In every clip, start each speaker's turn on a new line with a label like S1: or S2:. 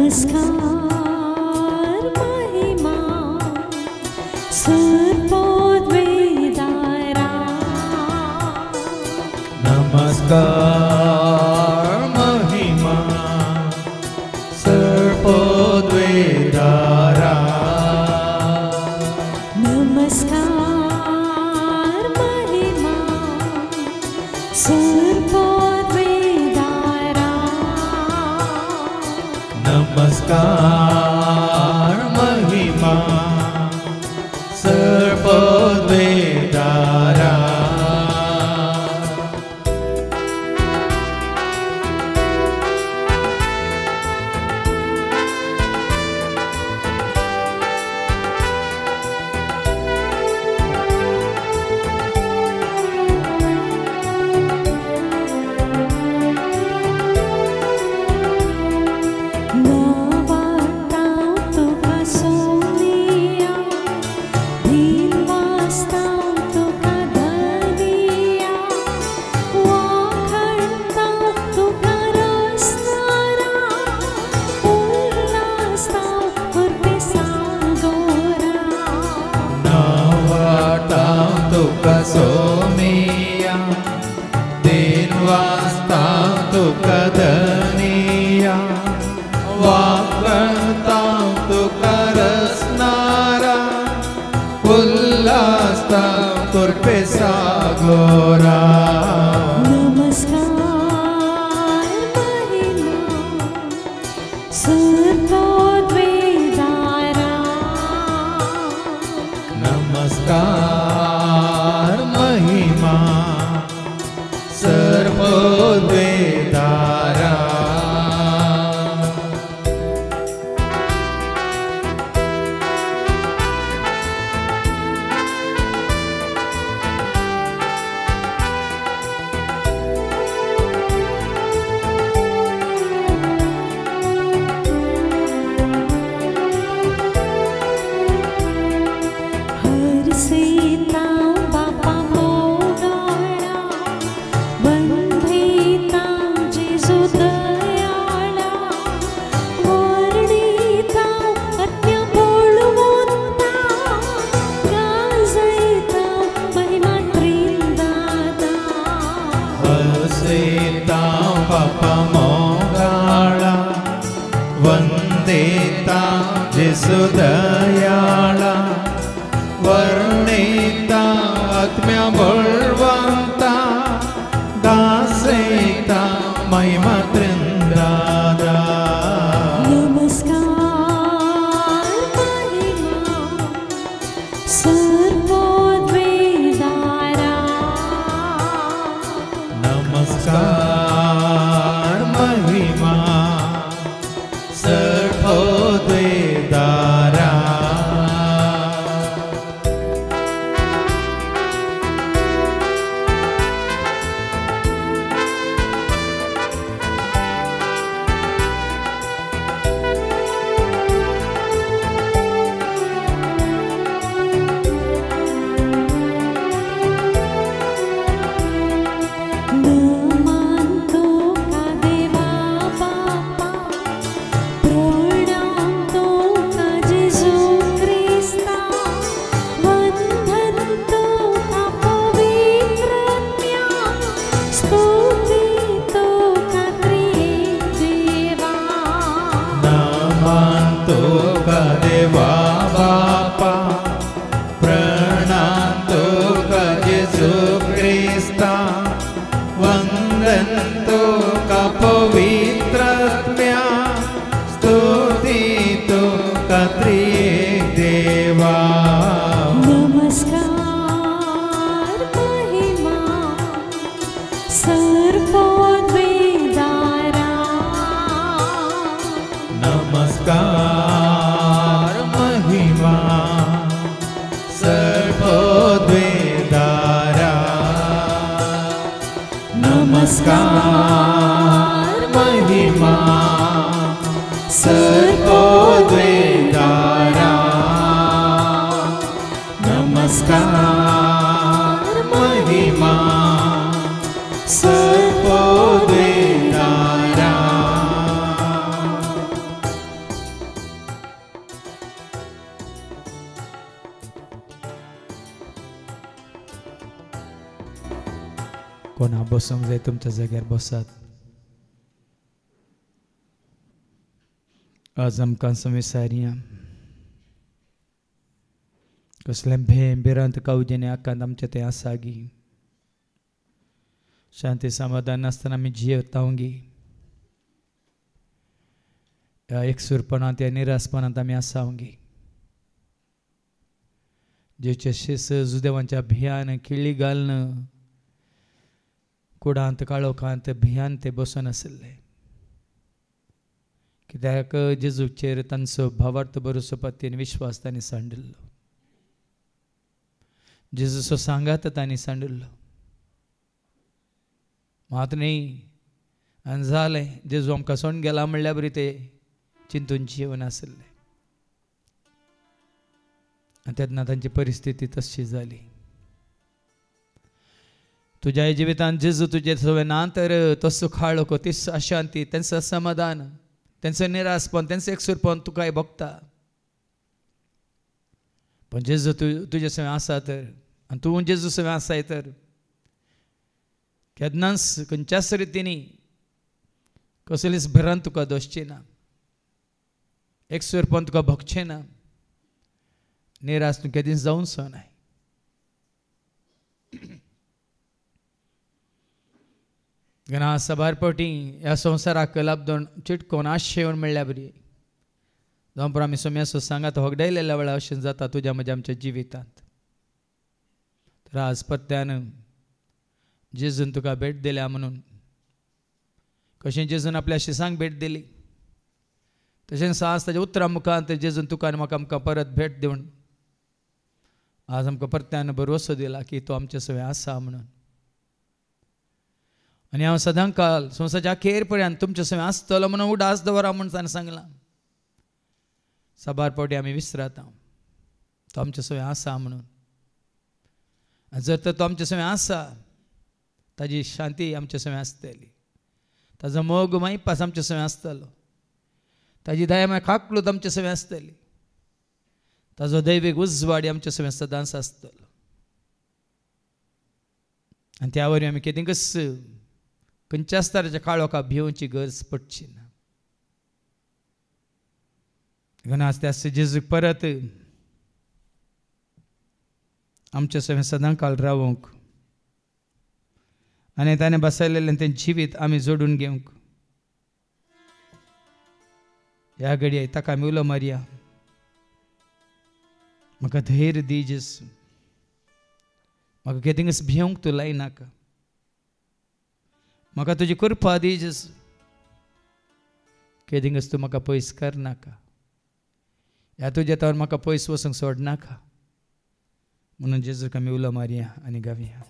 S1: नमस्कार महिमा सर्वोद्वेदारा
S2: नमस्कार महिमा सर्वोद्वेदारा
S1: नमस्कार महिमा सर्वोद्वेदारा
S2: नमस्कार महिमा सर्वोद्वेदारा सोमिया दिन वास्ता तु कदनिया वाकता तु करस्नारा उल्लास्ता कुर्पे सागोरा
S1: नमस्कार महिमा सर्वोद्वेदारा
S2: नमस्कार महिमा सर्वोद्वेदारा वंदेता जेसु दयाळा वर्णिता आत्म्या बळवंता दासैता महिमा त्रिंदादा
S1: नमस्कार महिमा सर्वोद्वेदारा
S2: नमस्कार महिमा सर्वोद्वेदारा देवा बापा प्रणांतो का येशु ख्रिस्ता वंदनतो का पवित्रात्म्या स्तुतितो का त्रिएक देवा
S1: नमस्कार महिमा सर्वोद्वेदारा
S2: नमस्कार महिमा सर्वोद्वेदारा नमस्कार महिमा सर्वोद्वेदारा नमस्कार महिमा सर्वोद्वेदारा
S3: कोणा बसूंक जाय तुमच्या जाग्यार बसात. आज आमकां संविसारिया कसलें भिरांत कावजेने आकांत आमचें तें आसा गी. शांती समाधान नासतना आमी जियेतांगी. ह्या एकसूरपणांत ह्या निरासपणांत आमी आसांगी. जेचे शिस जुदेवांच्या भियान किळी घालन कुडांत काळोखांत भियान ते बसून आसले. कित्याक जेजूचेर तांचो भावार्थ भरोसो पतीन विश्वास तांणी सांडिल्लो. जेजूचो सांगात तांणी सांडिल्लो. मात न्ही आनी जालें जेजू आमकां सोडून गेला म्हणल्यार बरी ते चिंतून जिवन आसले. आनी तेन्ना तांची परिस्थिती तशी जाली. तुज्या जिवितांत जेजू तुजे सवय ना तर तो सुखाळो तीस अशांती तेंचं समाधान तेंचं निरासपण तेंचं एकसूरपण तुकाय भोगता. पण जेजू तुजे सवय आसा तर आनी तूं जेजू सवय आसाय तर केन्नाच खंयच्याच रितीनी कसलीच भिरांत तुका दोसची ना. एकसूरपण तुका भोगचें ना. निराश तूं केदींच जावूं सोनाय. घरा सबारपटी ह्या संवसाराक लाभदोन चिटकोन आशे येवन म्हणल्यार बरी जावं पण आमी सोम्याचो सांगात होगडायलेल्या वेळा अशें जाता तुज्या म्हज्या आमच्या जिवितांत. तर आज पत्त्यान जेजून तुका भेट दिल्या म्हणून कशें जेजून आपल्या शिसांक भेट दिली तशेंच आज ताच्या उतरां मुखांत जेजून तुका आनी म्हाका आमकां परत भेट दिवन आज आमकां परत्यान भरवसो दिला की तो आमचे सवय आसा म्हणून. आनी हांव सदां काल संवसाराच्या अखेर पर्यंत तुमचे सवय आसतलो म्हणून उडास दवरा म्हणून ताणें सांगलां. सबार आमी विसरात तो आमचे सवय आसा म्हणून. जर तर तो आमचे सवय आसा ताजी शांती आमचे सवय आसतली. ताजो मोग मायपास आमचे सवय आसतलो. ताजी दया मागीर काकलूत आमचे सवय आसतली. ताजो दैवीक उजवाडी आमचे सवय सदांच आसतलो. आनी त्या वरी आमी केदींकच खंयच्याच तराच्या काळोखाक भिवची गरज पडची ना. आज त्या जेजूक परत आमचे सवय सदां काळ रावूंक आनी ताणें बसयलेलें तें जिवीत आमी जोडून घेवंक ह्या घडये ताका आमी उलो मारया. म्हाका धैर्य दी जेजू. म्हाका केदींच भिवंक तूं लायनाका. म्हाका तुजी कृपा दी जेजू. केदींच तूं म्हाका पयस करनाका. ह्या तुज्या तोर म्हाका पयस वचूंक सोडनाका. म्हणून जेजूक आमी उलो मारया आनी गावया.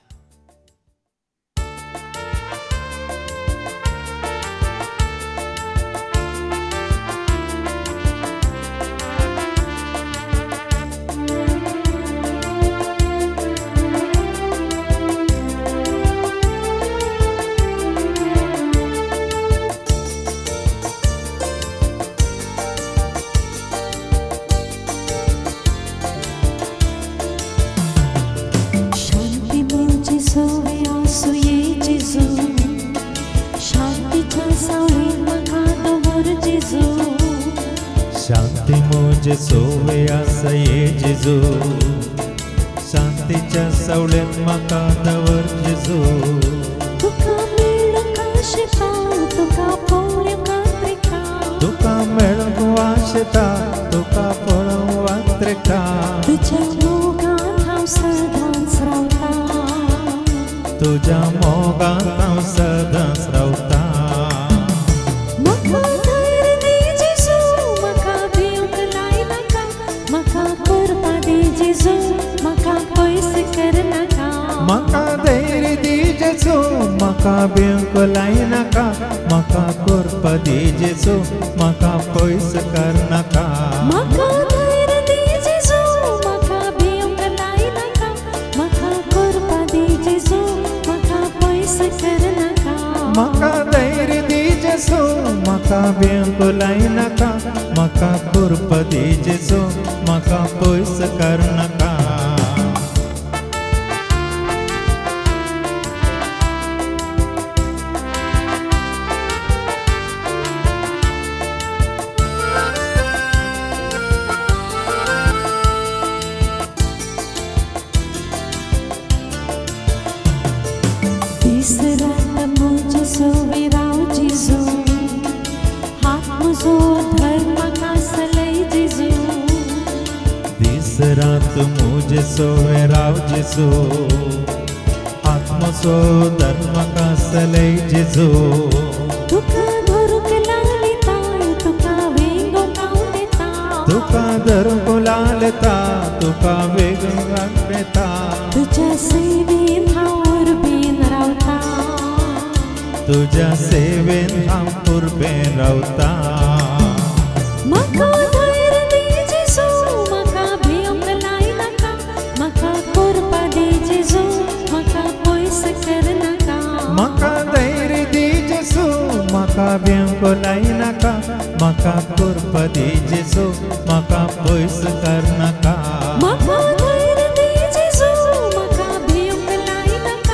S2: शांती मोजे सोवे आसा ये जेजू. शांतीच्या सावळेंत म्हाका दवर जेजू.
S1: तुका मेळूंक आशेता तुका पळोवंक वात्रेका.
S2: तुका मेळूंक वाशेता तुका पळोवंक वात्रेका.
S1: तुज्या मोगान हांव सदांच रावता.
S2: तुज्या मोगान हांव सदांच रावता. म्हाका धैर्य दी जेजू. म्हाका भिवंक लायनाका. म्हाका करपा दी जेजू. म्हाका पयस करनाका.
S1: म्हाका धैर्य दी जेजू. म्हाका भिवंक लायनाका. म्हाका करपा दी जेजू. म्हाका पयस करनाका.
S2: म्हाका धैर्य दी जेजू. म्हाका भिवंक लायनाका. म्हाका करपा दी जेजू. म्हाका पयस करनाका. तू मुझसो राव जेसो आत्मसो धर्म का सलै जेसो
S1: तुका धरुक लालिता तुका वेगो कावलेता
S2: तुका धरुक लालिता तुका वेगो कावलेता
S1: तुझ्या सेवेन हावर बेन रावता
S2: तुझ्या सेवेन हांव पुरबें रावता
S1: म्हाका धैर्य दी जेजू म्हाका भियोंक लायनाका म्हाका करपा दी जेजू म्हाका पयस करनाका
S2: म्हाका धैर्य दी जेजू म्हाका भियोंक लायनाका म्हाका करपा दी जेजू म्हाका पयस करनाका
S1: म्हाका धैर्य दी जेजू म्हाका भियोंक लायनाका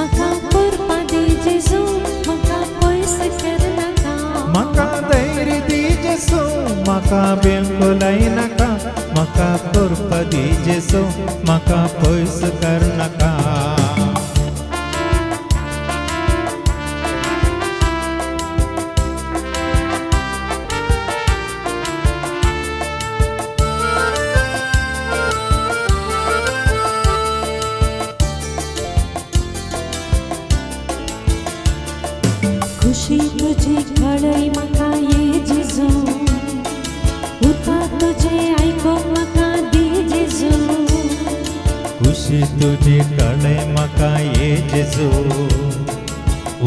S1: म्हाका करपा दी जेजू म्हाका पयस करनाका
S2: म्हाका धैर्य दी जेजू म्हाका भियोंक लायनाका म्हाका करपा दी जेजू म्हाका पयस करनाका
S1: खुशी तुझी कळय म्हाका ये जेजू उतार तुझे आयकोंक म्हाका दी जेजू
S2: खुशी तुझी कळय म्हाका ये जेजू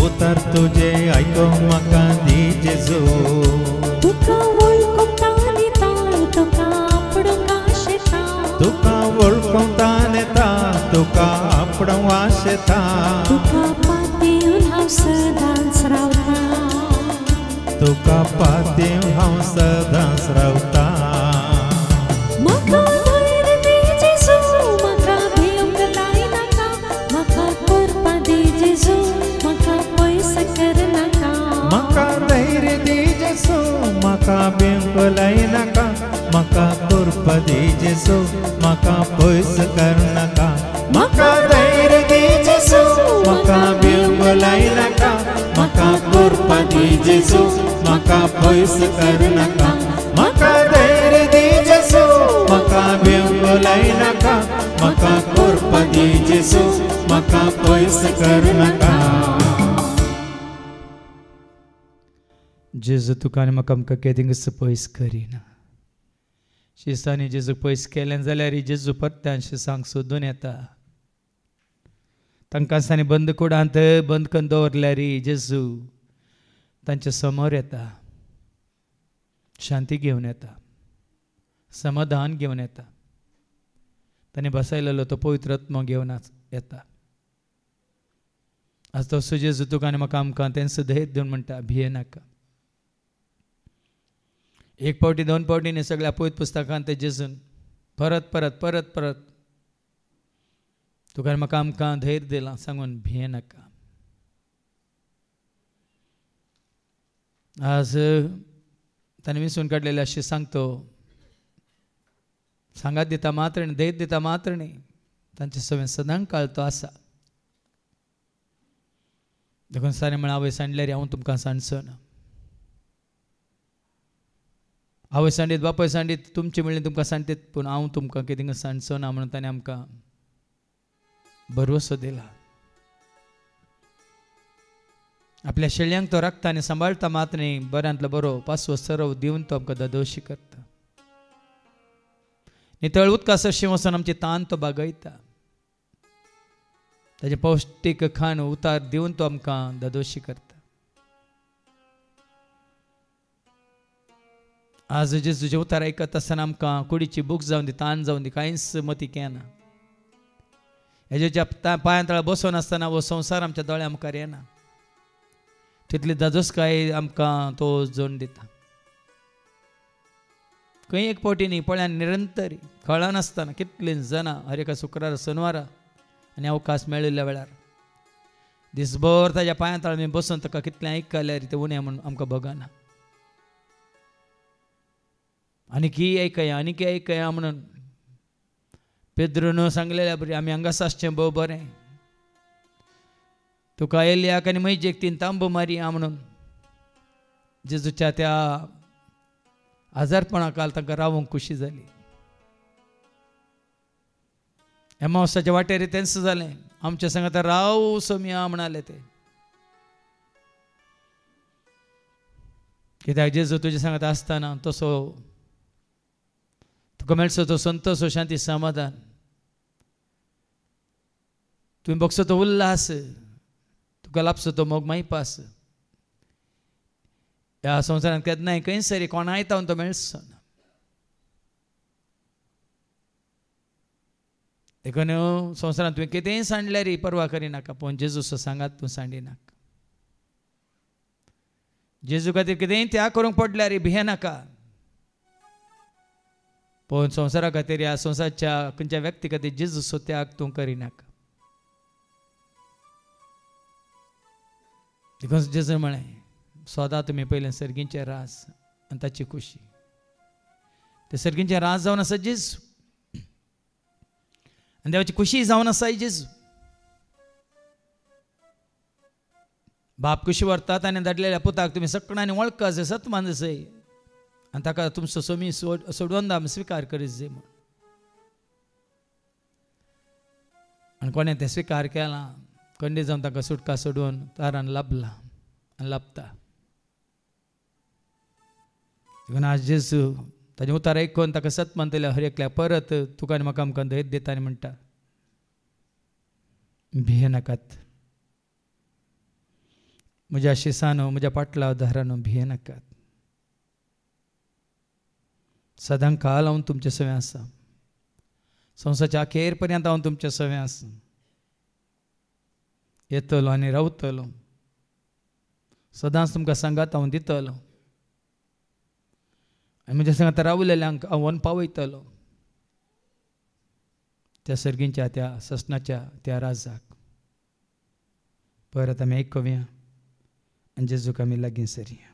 S2: उतार तुझे आयकोंक म्हाका दी जेजू
S1: तुका वळखूंक तालिता तुका आपणूंक आशेता
S2: तुका वळखूंक येता तुका आपणूंक आशेता
S1: तुका पातयेवन हांव सदांच रावता
S2: तुका पातयेवन हांव सदांच रावता
S1: म्हाका धैर्य दी जेजू म्हाका भियोंक लायनाका म्हाका करपा दी जेजू म्हाका पयस करनाका
S2: म्हाका धैर्य दी जेजू म्हाका भियोंक लायनाका म्हाका करपा दी जेजू म्हाका पयस करनाका म्हाका धैर्य दी जेजू म्हाका भियोंक लायनाका म्हाका करपा दी जेजू म्हाका पयस करनाका म्हाका धैर्य दी जेजू म्हाका भियोंक लायनाका म्हाका करपा दी जेजू म्हाका पयस करनाका
S3: जेजू तुका आनी म्हाका आमकां केदींच पयस करिना शिसांनी जेजू पयस केलें जाल्यार जेजू परत्यान शिसांक सोदून येता तांकां सानी बंद कुडांत बंद करून दवरल्यार जेजू तांच्या समोर येता शांती घेवन येता समाधान घेवन येता ताणें बसयलेलो तो पवित्र आत्मा घेवन येता आज तो जेजू तुका आनी म्हाका आमकां तेंच धैर्य दिवन म्हणटा भियेनाका एक पावटी दोन पावटी न्ही सगळ्या पवित्र पुस्तकांत ते जेजून परत परत परत परत तुका आनी म्हाका आमकां धैर्य दिलां सांगून भियेनाका आज ताणें विसरून काडलेले अशें सांगतो सांगात दिता मात्र न्ही धैर्य दिता मात्र न्ही तांचे सगळें सदांच काळ तो आसा देखून सारें म्हळ्यार आवय सांडल्यार हांव तुमकां सांडचोना आवय सांडीत बापाय सांडीत तुमचे म्हणलें तुमकां सांडटीत पूण हांव तुमकां केदींच सांडचोना म्हणून ताणें आमकां भरवसो दिला आपल्या शेळ्यांक तो राखता आनी सांबाळटा मात न्ही बऱ्यांतलो बरो पासवो सरव दिवन तो आमकां ददोशी करता नितळ उदका सरशी वचून आमची तान तो बागयता ताजें पौश्टीक खाण उतार दिवन तो आमकां ददोशी करता आज जेजूचे उतार आयकत आसतना आमकां कुडीची बूक जावन दी तान जावन दी कांयच मती केना हेजेच्या पांया तळा बसोन आसतना हो संवसार आमच्या दोळ्या मुखार येना तितली दादोसकाय आमकां तो जोड दिता खंय एक पावटी न्ही पळयान निरंतर कळनासतना कितलीं जाणां हर एका शुक्रार शनवारा आनी अवकाश मेळिल्ल्या वेळार दिसभर ताच्या पांया तळा बसून ताका कितलें आयकल्यार तें उणें म्हणून आमकां बगना आनीकी आयकया म्हणून पेद्रून सांगलेल्या बरी आमी हांगास आसचें भोव बरें तुका एलियाक आनी मैजेक तीन तांबो मारया म्हणून जेजूच्या त्या आजारपणा काल तांकां रावूंक खुशी जाली एमावसाच्या वाटेर तेंच जालें आमच्या संग आतां राव सोम्या म्हणाले ते कित्याक जेजू तुजे सांगत आसतना तसो तुका मेळचो तो संतोष शांती समाधान तुवें बगचो तो उल्हास तुका लाभचो तो मोग मायपास ह्या संवसारांत केन्नाय खंयसरी कोणाय तावन तो मेळचो ना देखून संवसारांत तुवें कितेंय सांडल्यार परवा करिनाका पूण जेजू सांगात तूं सांडिनाका जेजू खातीर कितेंय त्याग करूंक पडल्यार भियेनाका पूण संवसारा खातीर ह्या संवसाराच्या खंयच्या व्यक्ती खातीर जेजूचो त्याग तूं करिनाका देखून जेजू म्हळें सदां तुमी पयलें सर्गीचें राज आनी ताची खुशी तें सर्गीचें राज जावन आसा जेजू आनी देवाची खुशी जावन आसा जेजू बाप खुशी व्हरतात आनी धाडलेल्या पुताक तुमी सगळ्यांनी वळखा जाय सतमान जाय आनी ताका तुमचो सोमी सोडून दाम स्विकार करीत जाय म्हण आनी कोणें तें स्विकार केलां खंडी जावन ताका सुटका सोडून तारान लाभला आनी लाभता देखून आज जेजू ताजें उतार आयकून ताका सत म्हणटल्या हर एकल्या परत तुका आनी म्हाका आमकां धैर्य दिता आनी म्हणटा भियेनाकात म्हज्या शिसानो म्हज्या पाटला उदाहरानो भियेनाकात सदां काल हांव तुमचे सवें आसा संवसाराच्या अखेर पर्यंत हांव तुमचे सवें आसा येतलो आनी रावतलो सदांच तुमकां सांगात हांव दितलो आनी म्हज्या सांगात रावलेल्यांक हांव वन पावयतलो त्या सर्गींच्या त्या ससनाच्या त्या राजाक परत आमी आयकुया आनी जेजूक आमी लागीं सरया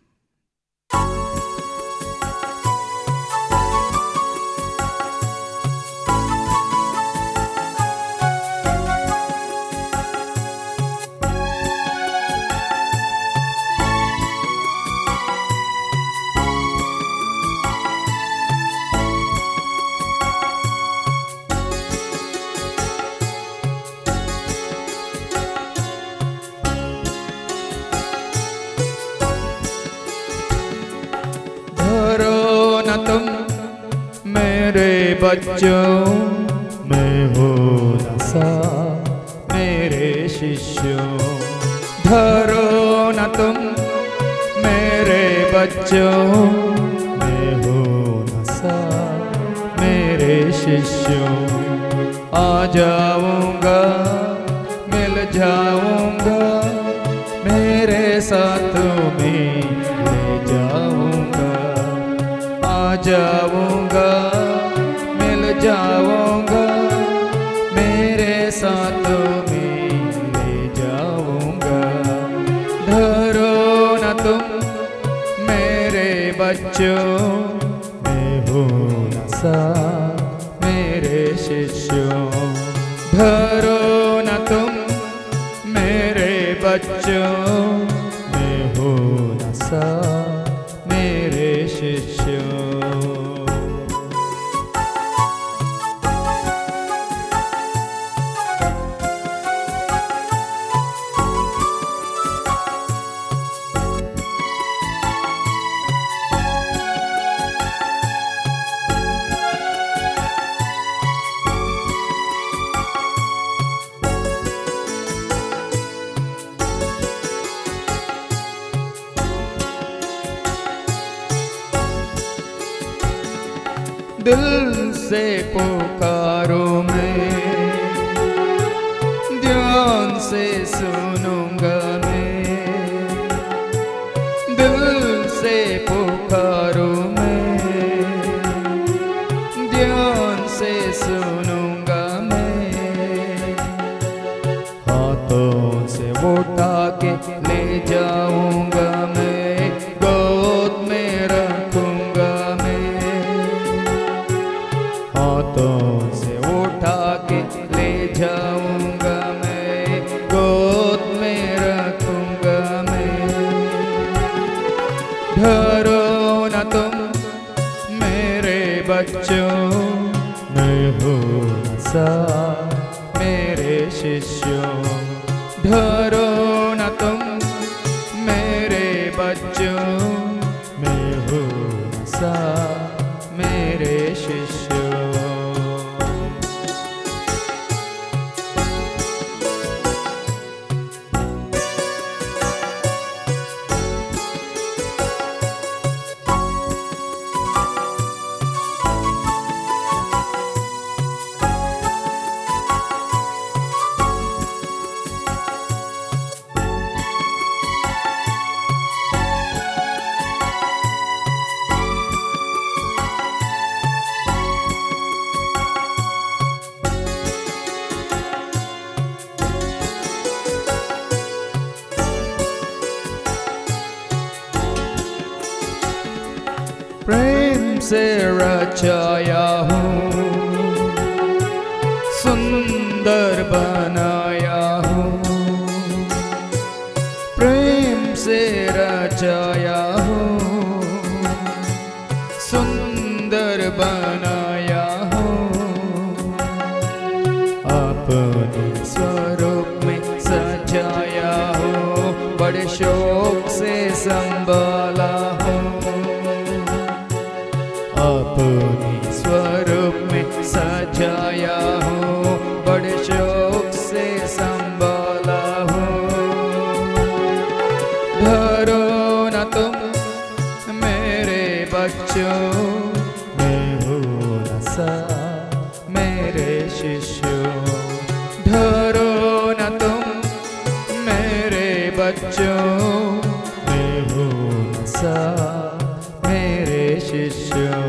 S2: बच्चों मैं हो नसा मेरे शिष्यों धरो न तुम मेरे बच्चों मैं हो नसा मेरे शिष्यों आ जाऊंगा मिल जाऊंगा मेरे साथ में ले जाऊंगा आ जाऊंगा जाऊंगा मेरे साथ में ले जाऊंगा धरो न तुम मेरे बच्चों मैं हूँ नसा मेरे शिष्यों धरो न तुम मेरे बच्चों मैं हूँ नसा मेरे शिष्यों दिल से पुकारो मैं ध्यान से सुनूंगा मैं दिल से पुकारो मैं ध्यान से सुनूंगा मैं हाथों से उठा के ले जाऊंगा मैं गोद में रखूंगा हाथों से उठा के ले जाऊंगा मैं गोद में रखूंगा मैं धरो न तुम मेरे बच्चों मैं हूँ नसा
S3: शिष्यों, डरो न तुम मेरे बच्चों, मैं हूँ सा मेरे शिष्यों। प्रेम से रचाया हूँ, सुंदर बनाया हूँ, प्रेम से रचाया हूँ, सुंदर बनाया हूँ, अपने स्वरूप में सजाया हूँ, बड़े शौक से संभाला हूँ, अपने स्वरूप में सजाया हूँ, बड़े शौक से संभाला हूँ। डरो न तुम मेरे बच्चों, मैं हूँ न सा मेरे शिष्यों, डरो न तुम मेरे बच्चों, मैं हूँ न सा मेरे शिष्यों।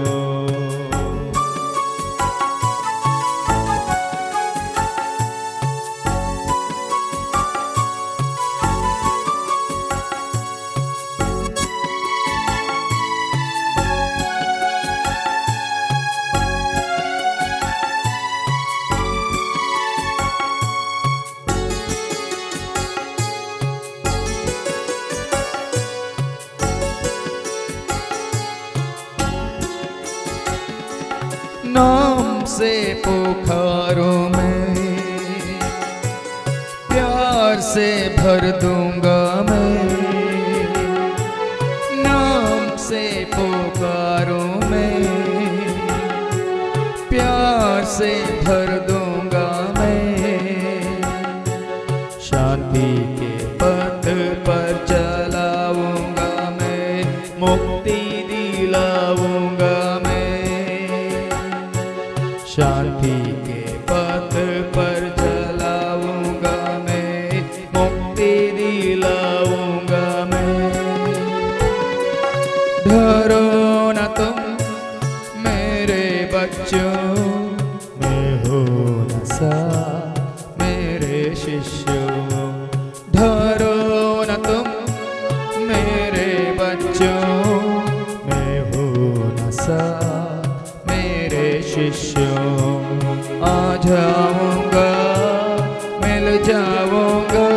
S3: नाम से पुकारो मैं, प्यार से भर दूंगा मैं, नाम से पुकारो मैं, प्यार से भर दूंगा मैं, शांति के पथ पर चलाऊंगा मैं, मुक्ति दिलाऊंगा मैं, शांति के पथ पर चलाऊंगा मैं, मुक्ति दिलाऊंगा मैं। डरो न तुम मेरे बच्चों, मैं हूँ न सा मेरे शिष्यों, डरो न तुम मेरे बच्चों, मैं हूँ न सा मेरे शिष्यों। आ जाऊंगा, मिल जाऊंगा,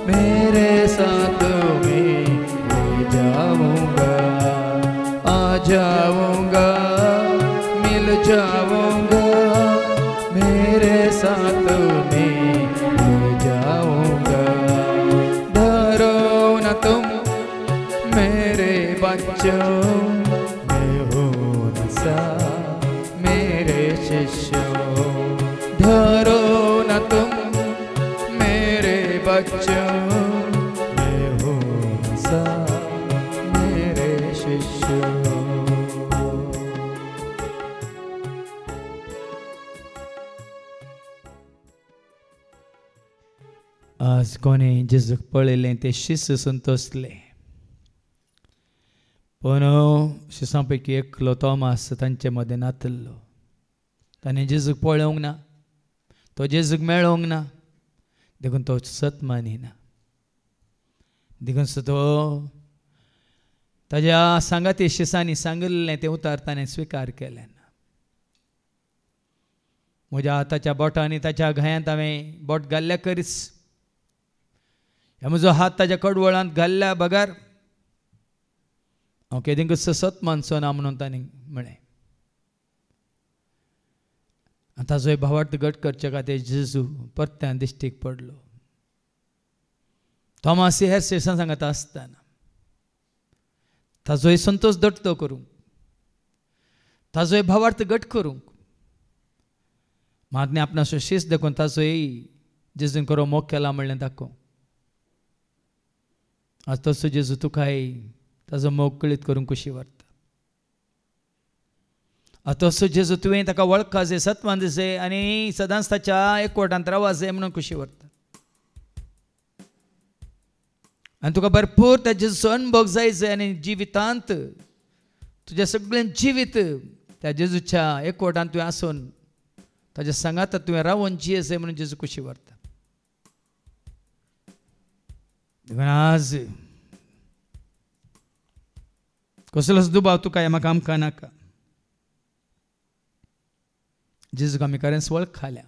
S3: मेरे साथ में ले जाऊंगा, आ जाऊंगा, मिल जाऊंगा, मेरे साथ में ले जाऊंगा। डरो न तुम मेरे बच्चों, मैं हूँ न सा मेरे शिष्यों, डरो न तुम मेरे बच्चों, मैं हूँ न सा मेरे शिष्यों। आज कोणे जेजूक पळयलें ते शिष्य संतोसले, पूण शिसां पैकी एकलो तोमास तांचे मदें नातल्लो. ताणें जेजूक पळोवंक ना, तो जेजूक मेळोवंक ना, देखून तो सत मानिना. देखून तो ताज्या सांगाती शिसांनी सांगिल्लें तें उतार ताणें स्विकार केलें ना. म्हज्या हाताच्या बोटांनी ताच्या घायांत हांवें बोट घाल्ल्या करीस, ह्या म्हजो हात ताच्या कडवळांत घाल्ल्या बगार हांव केदींकच सत मानचो ना म्हणून ताणें म्हळें. ताजो भावार्थ घट करचे खातीर जेजू परत्यान दिश्टीक पडलो. थॉमास हेर सेसान सांगता आसतना ताजोय संतोष दट्टो करूंक, ताजोय भावार्थ घट करूंक, मागणे आपणाचो शीस देखून ताजोय जेजून करो मोग केला म्हणलें दाखोव. आज तसो जेजू तुकाय ताजो मोग कळीत करूंक कुशी व्हरता. आज तसो जेजू तुवें ताका वळखा जाय, सत्वान दिसय आनी सदांच ताच्या एकवटांत रावा जाय म्हणून कुशी व्हरता. आनी तुका भरपूर त्या जेजूचो अनुभव जाय आनी जिवितांत तुजें सगळें जिवीत त्या जेजूच्या एकवटांत तुवें आसून ताच्या सांगात तुवें रावून जिये जाय म्हणून जेजू कुशी व्हरता. आज कसलोच दुबाव तुका म्हाका आमकां नाका. जेजूक आमी खरेंच वळखल्या.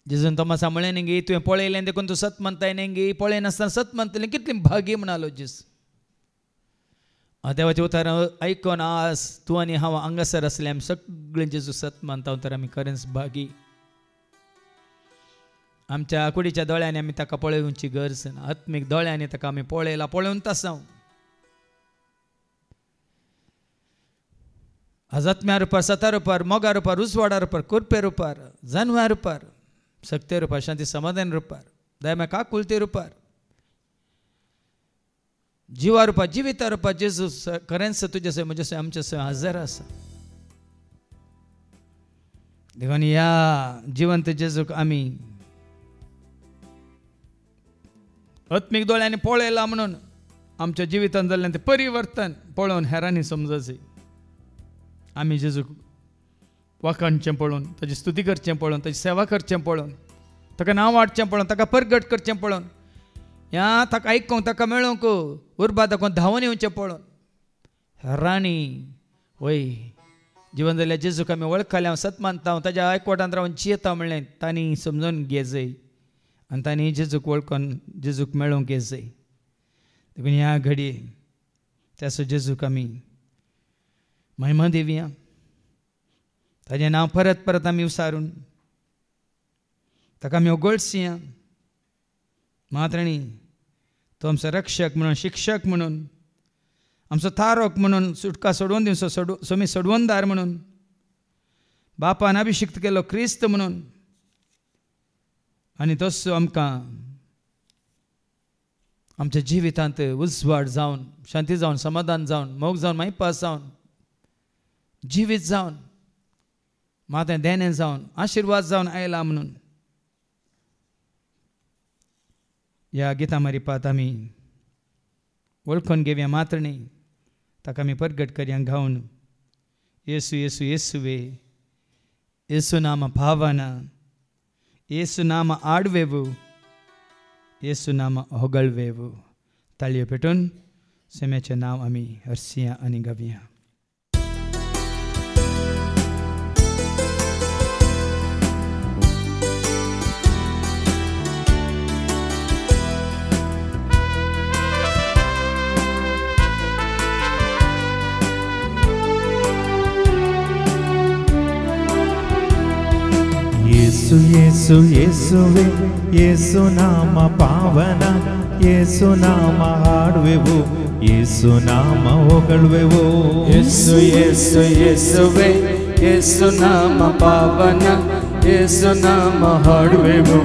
S3: जेजून तोमासा म्हळें न्ही गे तुवें पळयलें देखून तूं सत म्हणटाय न्ही गे, पळय नासतना सत म्हणटलें कितली भागी म्हणालो जेजू. देवाचें उतर आयकून आज तूं आनी हांव हांगासर आसले आमी सगळें जेजू सत मानता तर आमी खरेंच भागी. आमच्या कुडीच्या दोळ्यांनी आमी ताका पळोवची गरज ना. आत्मीक दोळ्यांनी ताका आमी पळयला, पळोवन तासांव. आज आत्म्या रुपार, सता रुपार, मोगा रुपार, उजवाडा रुपार, कुरपे रुपार, जानवा रुपार, सक्ते रुपार, शांती समाधान रुपार, दयम्या काकुलते रुपार, जिवा रुपार, जिविता रुपार जेजू खरेंच तुजे सय म्हजे सय आमचे सय हजर आसा. देखून ह्या जिवंत जेजूक आमी आत्मीक दोळ्यांनी पळयला म्हणून आमच्या जिवितांत जाल्लें तें परिवर्तन पळोवन हेरांनी समजचें. आमी जेजूक वखणचें पळोवन, ताची स्तुती करचें पळोवन, ताची सेवा करचें पळोवन, ताका नांव वाडचें पळोवन, ताका परगट करचें पळोवन, ह्या ताका आयकूंक, ताका मेळोवंक उर्बा दाखोवन धांवून येवचें पळोवन हेरांनी वय जिवन जाल्यार जेजूक आमी वळखल्या, सत मानता, हांव ताच्या एकवटांत रावन जियेता म्हणलें तांणी समजून घे जाय आनी तांणी जेजूक वळखून जेजूक मेळोवंक घे जाय. देखून ह्या घडये त्याचो जेजूक आमी महिमा देवया. ताजें नांव परत परत आमी विचारून ताका आमी ओगोळसिया. मात्रांनी तो आमचो रक्षक म्हणून, शिक्षक म्हणून, आमचो तारक म्हणून, सुटका सोडवून दिवचो सोमी सोडवणदार म्हणून, बापान अभिषिक्त केलो क्रिस्त म्हणून, आनी तसो आमकां आमच्या जिवितांत उजवाड जावन, शांती जावन, समाधान जावन, मोग जावन, मायपास जावन, जिवीत जावन, मातें देणें जावन, आशिर्वाद जावन आयला म्हणून ह्या गिता मारिपात आमी वळखून घेवया. मात्रणी ताका आमी परगट करया गावन येसू येसू येसुवे, येसू नाम भावना, येसू नाम आडवेवू, येसू नाम होगळवेवू. ताळयो पेटून सेम्याचें नांव आमी हरसिया आनी गावया.
S2: येसु येसु येसुवे, येसु नाम पावना, येसु नाम हाडुवेवु, येसु नाम होगळुवेवु.
S4: येसु येसु येसुवे, येसु नाम पावना, येसु नाम हाडुवेवु,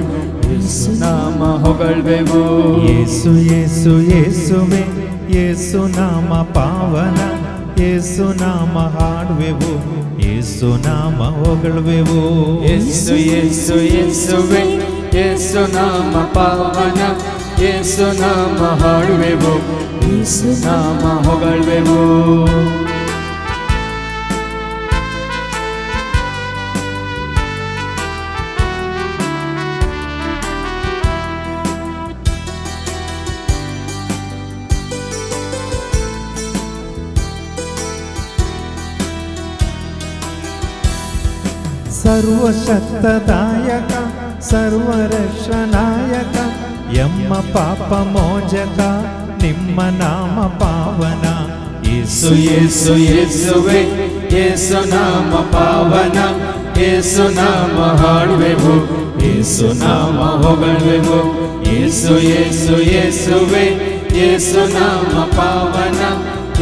S4: येसु नाम होगळुवेवु.
S2: येसु येसु येसुवे, येसु नाम पावना, येसु नाम हाडुवेवु, येसु नाम होगळुवेवु.
S4: येसु येसु येसुवे, येसु नाम पावना, येसु नाम हाडुवेवु, येसु नाम होगळुवेवु.
S2: ಸರ್ವಶಕ್ತದಾಯಕ ಸರ್ವರಕ್ಷಣಾಯಕ ಯಮ್ಮ ಪಾಪ ಮೋಚಕ ನಿಮ್ಮ ನಾಮ ಪಾವನ.
S4: येसु येसु येसुवे, येसु नाम पावना, ಯೇಸು ನಾಮ ಹಾಡುವೆವು, ಯೇಸು ನಾಮ ಹೊಗಳುವೆವು. ಯೇಸು ಯೇಸು ಯೇಸುವೆ, ಯೇಸು ನಾಮ ಪಾವನ,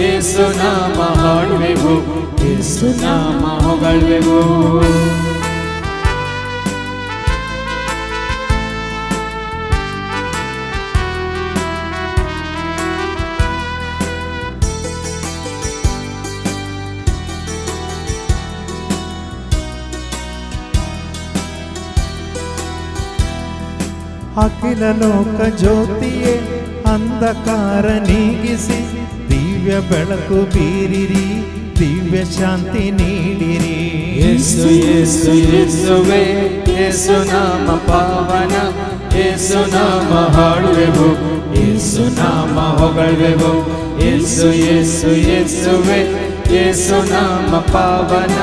S4: ಯೇಸು ನಾಮ ಹಾಡುವೆವು, ಯೇಸು ನಾಮ ಹೊಗಳುವೆವು.
S2: ಅಖಿಲ ಲೋಕ ಜ್ಯೋತಿಯೇ ಅಂಧಕಾರ ನೀಗಿಸಿ ದಿವ್ಯ ಬೆಳಕು ಬೀರಿರಿ, ದಿವ್ಯ ಶಾಂತಿ ನೀಡಿರಿ.
S4: ಯೇಸು ಯೇಸು ಯೇಸುವೆ, ಯೇಸು ನಾಮ ಪಾವನ, ಯೇಸು ನಾಮ ಹಾಡುವೆವು, ಯೇಸು ನಾಮ ಹೊಗಳುವೆವು. ಯೇಸು ಯೇಸು ಯೇಸುವೆ, ಯೇಸು ನಾಮ ಪಾವನ,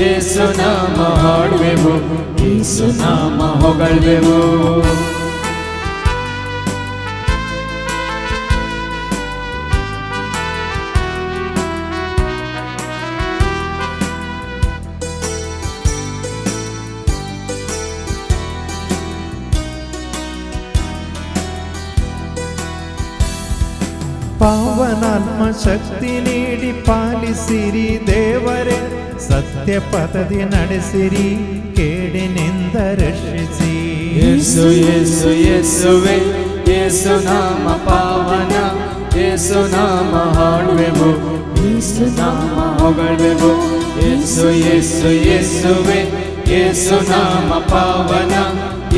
S4: ಯೇಸು ನಾಮ ಹಾಡುವೆವು, ಯೇಸು ನಾಮ ಹೊಗಳುವೆವು.
S2: ಪಾವನಾತ್ಮ ಶಕ್ತಿ ನೀಡಿ ಪಾಲಿಸಿರಿ ದೇವರೇ, ಸತ್ಯ ಪಥದಿ ನಡೆಸಿರಿ, ಕೇಡಿನಿಂದ ರಕ್ಷಿಸಿ.
S4: ಯೇಸು ಯೇಸು ಯೇಸುವೆ, ಯೇಸು ನಾಮ ಪಾವನ, ಯೇಸು ನಾಮ ಹಾಡುವೆವು, ಯೇಸು ನಾಮ ಹೊಗಳುವೆವು. ಯೇಸು ಯೇಸು ಯೇಸುವೆ, ಯೇಸು ನಾಮ ಪಾವನ,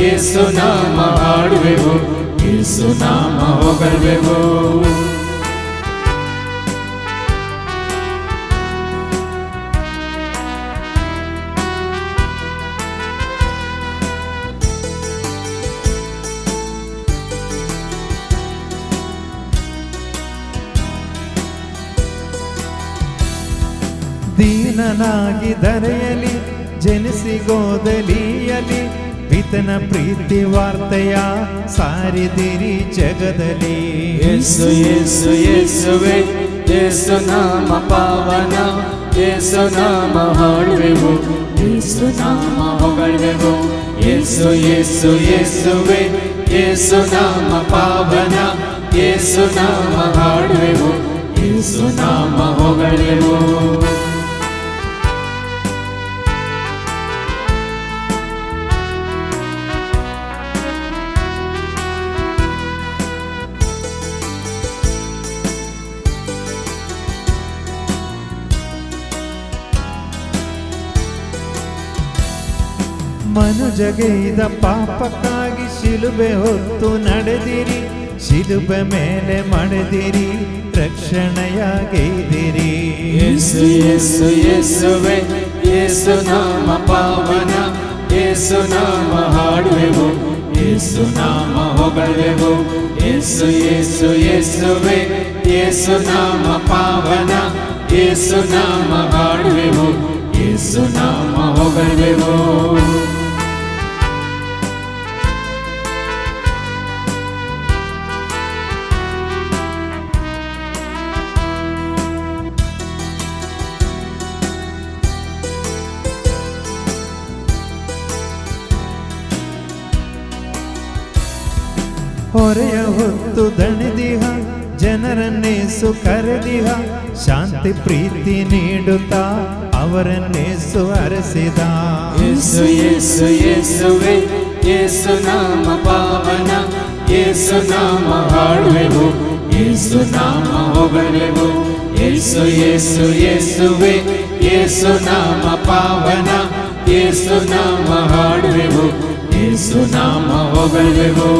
S4: ಯೇಸು ನಾಮ ಹಾಡುವೆವು, ಯೇಸು ನಾಮ ಹೊಗಳುವೆವು.
S2: ದೀನನಾಗಿ ಧರೆಯಲಿ, ಜನಿಸಿ ಗೋದಲಿಯಲಿ, ಪಿತನ ಪ್ರೀತಿ ವಾರ್ತೆಯ ಸಾರಿದಿರಿ ಜಗದಲ್ಲಿ.
S4: ಯೇಸು ಯೇಸು ಯೇಸುವೆ, ಯೇಸು ನಾಮ ಪಾವನ, ಯೇಸು ನಾಮ ಹಾಡುವೆವು, ಯೇಸು ನಾಮ ಹೊಗಳುವೆವು. ಯೇಸು ಯೇಸು ಯೇಸುವೆ, ಯೇಸು ನಾಮ ಪಾವನ, ಯೇಸು ನಾಮ ಹಾಡುವೆವು, ಯೇಸು ನಾಮ ಹೊಗಳುವೆವು.
S2: ಮನುಜಗೈದ ಪಾಪಕ್ಕಾಗಿ ಶಿಲುಬೆ ಹೊತ್ತು ನಡೆದಿರಿ, ಶಿಲುಬೆ ಮೇಲೆ ಮಡೆದಿರಿ, ರಕ್ಷಣೆಯಾಗೈದಿರಿ.
S4: ಯೇಸು ಯೇಸು ಯೇಸುವೆ, ಯೇಸು ನಾಮ ಪಾವನ, ಯೇಸು ನಾಮ ಹಾಡುವೆವು, ಯೇಸು ನಾಮ ಹೊಗಳುವೆವು. ಯೇಸು ಯೇಸು ಯೇಸುವೆ, ಯೇಸು ನಾಮ ಪಾವನ, ಯೇಸು ನಾಮ ಹಾಡುವೆವು, ಯೇಸು ನಾಮ ಹೊಗಳುವೆವು.
S2: ಹೊರೆಯ ಹೊತ್ತು ದಣಿದಿಹ, ಜನರನ್ನೇಸು ಕರೆದಿಹ, ಶಾಂತಿ ಪ್ರೀತಿ ನೀಡುತ್ತಾ ಅವರನ್ನೇಸು ಅರಸಿದ.
S4: ಯೇಸು ಯೇಸು ಯೇಸುವೆ, ಯೇಸು ನಾಮ ಪಾವನ, ಯೇಸು ನಾಮ ಹಾಡುವೆವು, ಯೇಸು ನಾಮ ಹೊಗಳುವೆವು. ಯೇಸು ಯೇಸು ಯೇಸುವೆ, ಯೇಸು ನಾಮ ಪಾವನ, ಯೇಸು ನಾಮ ಹಾಡುವೆವು, ಯೇಸು ನಾಮ ಹೊಗಳುವೆವು.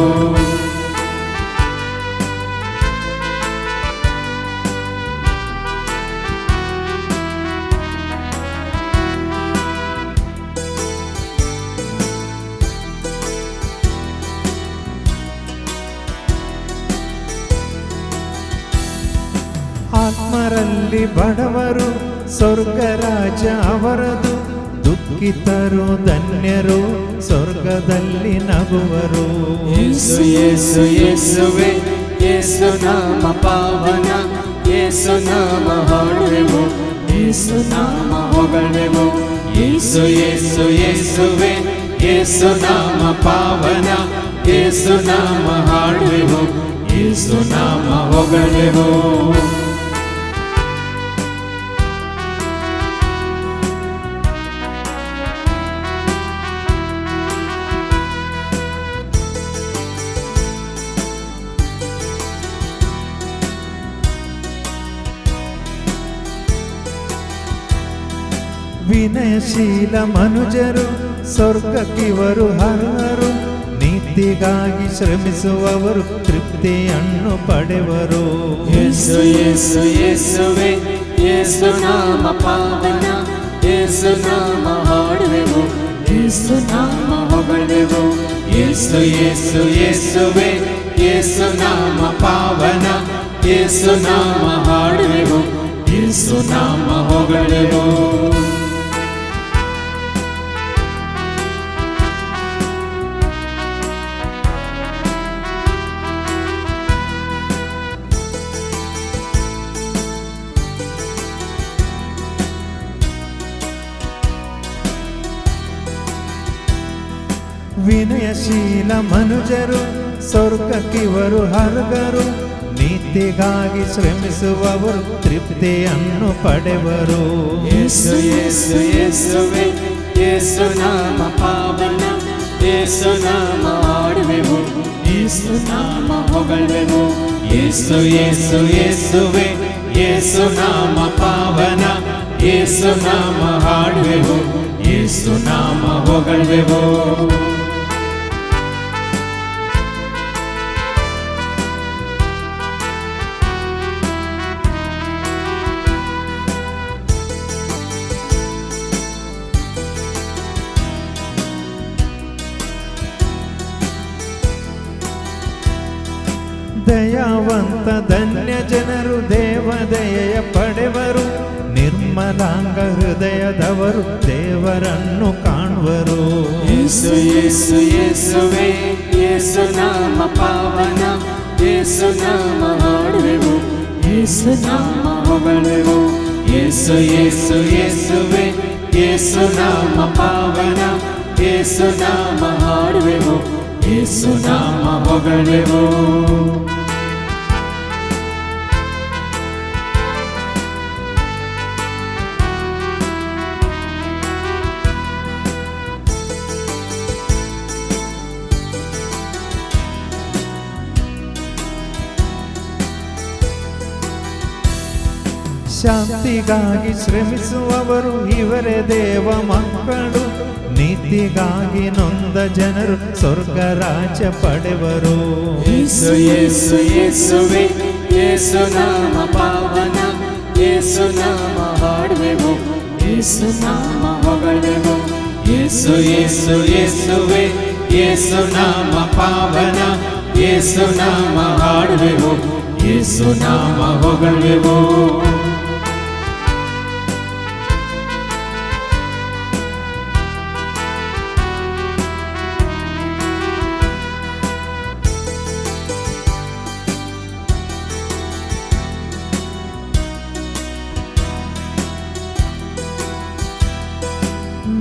S2: ಆತ್ಮರಲ್ಲಿ ಬಡವರು, ಸ್ವರ್ಗ ರಾಜ ಅವರದು, ದುಃಖಿತರು ಧನ್ಯರು, ಸ್ವರ್ಗದಲ್ಲಿ ನಗುವರು.
S4: ಯೇಸು ಯೇಸು ಯೇಸುವೆ, ಯೇಸು ನಾಮ ಪಾವನ, ಯೇಸು ನಾಮ ಹಾಡುವೆವು, ಯೇಸು ನಾಮ ಹೊಗಳುವೆವು. ಯೇಸು ಯೇಸು ಯೇಸುವೆ ಯೇಸು ನಾಮ ಪಾವನ ಯೇಸು ನಾಮ ಹಾಡುವೆವು ಯೇಸು ನಾಮ ಹೊಗಳುವೆವು
S2: ವಿನಯಶೀಲ ಮನುಜರು ಸ್ವರ್ಗಕ್ಕಿವರು ಹರರು ನೀತಿಗಾಗಿ ಶ್ರಮಿಸುವವರು ತೃಪ್ತಿಯನ್ನು ಪಡೆವರು
S4: ಯೇಸು ಯೇಸು ಯೇಸುವೆ ಯೇಸು ನಾಮ ಪಾವನ ಯೇಸು ನಾಮ ಹಾಡುವೆವು ಯೇಸು ನಾಮ ಹೊಗಳುವೆವು ಯೇಸು ಯೇಸು ಯೇಸುವೆ ಯೇಸು ನಾಮ ಪಾವನ ಯೇಸು ನಾಮ ಹಾಡುವೆವು ಯೇಸು ನಾಮ ಹೊಗಳುವೆವು
S2: ವಿನಯಶೀಲ ಮನುಜರು ಸ್ವರ್ಗಕ್ಕಿವರು ಹರ್ಗರು ನೀತಿಗಾಗಿ ಶ್ರಮಿಸುವವರು ತೃಪ್ತಿಯನ್ನು ಪಡೆವರು
S4: ಯೇಸು ಯೇಸು ಯೇಸುವೆ ಯೇಸು ನಾಮ ಪಾವನ ಯೇಸು ನಾಮ ಹಾಡುವೆವು ಯೇಸು ನಾಮ ಹೊಗಳುವೆವು ಯೇಸು ಯೇಸು ಯೇಸುವೆ ಯೇಸು ನಾಮ ಪಾವನ ಯೇಸು ನಾಮ ಹಾಡುವೆವು ಯೇಸು ನಾಮ ಹೊಗಳುವೆವು
S2: ದಯಾವಂತ ಧನ್ಯ ಜನರು ದೇವದಯೆಯ ಪಡೆವರು ನಿರ್ಮಲಾಂಗ ಹೃದಯದವರು ದೇವರನ್ನು ಕಾಣುವರು
S4: ಯೇಸು ಯೇಸು ಯೇಸುವೆ ಯೇಸು ನಾಮ ಪಾವನ ಯೇಸು ನಾಮ ಹಾಡುವೆವು ಯೇಸು ನಾಮ ಹೊಗಳುವೆವು ಯೇಸು ಯೇಸು ಯೇಸುವೆ ಯೇಸು ನಾಮ ಪಾವನ ಯೇಸು ನಾಮ ಹಾಡುವೆವು ಯೇಸು ನಾಮ ಹೊಗಳುವೆವು
S2: ಶಾಂತಿಗಾಗಿ ಶ್ರಮಿಸುವವರು ಇವರೇ ದೇವ ಮಕ್ಕಳು ನೀತಿಗಾಗಿ ನೊಂದ ಜನರು ಸ್ವರ್ಗ ರಾಜ್ಯ ಪಡೆವರು
S4: ಯೇಸು ಯೇಸು ಯೇಸುವೆ ಯೇಸು ನಾಮ ಪಾವನ ಯೇಸು ನಾಮ ಹಾಡುವೆವು ಯೇಸು ನಾಮ ಹೊಗಳುವೆವು ಯೇಸು ಯೇಸು ಯೇಸುವೆ ಯೇಸು ನಾಮ ಪಾವನ ಯೇಸು ನಾಮ ಹಾಡುವೆವು ಯೇಸು ನಾಮ ಹೊಗಳುವೆವು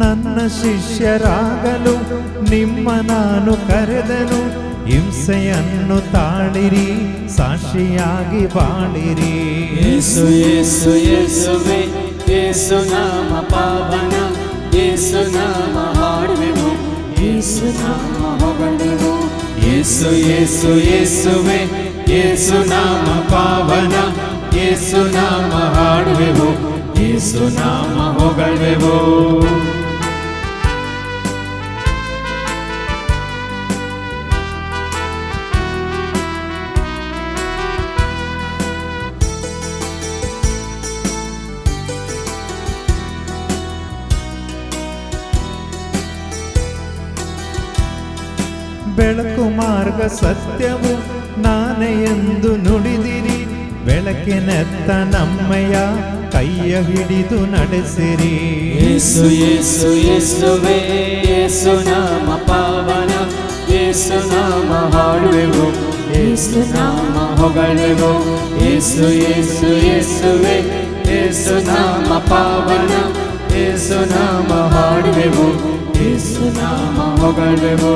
S2: ನನ್ನ ಶಿಷ್ಯರಾಗಲು ನಿಮ್ಮ ನಾನು ಕರೆದನು ಹಿಂಸೆಯನ್ನು ತಾಳಿರಿ ಸಾಕ್ಷಿಯಾಗಿ ಬಾಳಿರಿ
S4: ಯೇಸು ಯೇಸು ಯೇಸುವೆ ಯೇಸು ನಾಮ ಪಾವನ ಯೇಸು ನಾಮ ಹಾಡುವೆವು ಯೇಸು ನಾಮ ಹೊಗಳುವೆವು ಯೇಸು ಯೇಸು ಯೇಸುವೆ ಯೇಸು ನಾಮ ಪಾವನ ಯೇಸು ನಾಮ ಹಾಡುವೆವು ಯೇಸು ನಾಮ ಹೊಗಳುವೆವು
S2: ಬೆಳಕು ಮಾರ್ಗ ಸತ್ಯವು ನಾನೇ ಎಂದು ನುಡಿದಿರಿ ಬೆಳಕಿನೆತ್ತ ನಮ್ಮಯ್ಯ ಕೈಯ ಹಿಡಿದು ನಡೆಸಿರಿ
S4: ಯೇಸು ಯೇಸು ಯೇಸುವೆ ಯೇಸು ನಾಮ ಪಾವನ ಯೇಸು ನಾಮ ಹಾಡುವೆವು ಯೇಸು ನಾಮ ಹೊಗಳುವೆವು ಯೇಸು ಯೇಸು ಯೇಸುವೆ ಯೇಸು ನಾಮ ಪಾವನ ಯೇಸು ನಾಮ ಹಾಡುವೆವು, ಯೇಸು ನಾಮ ಹೊಗಳುವೆವು.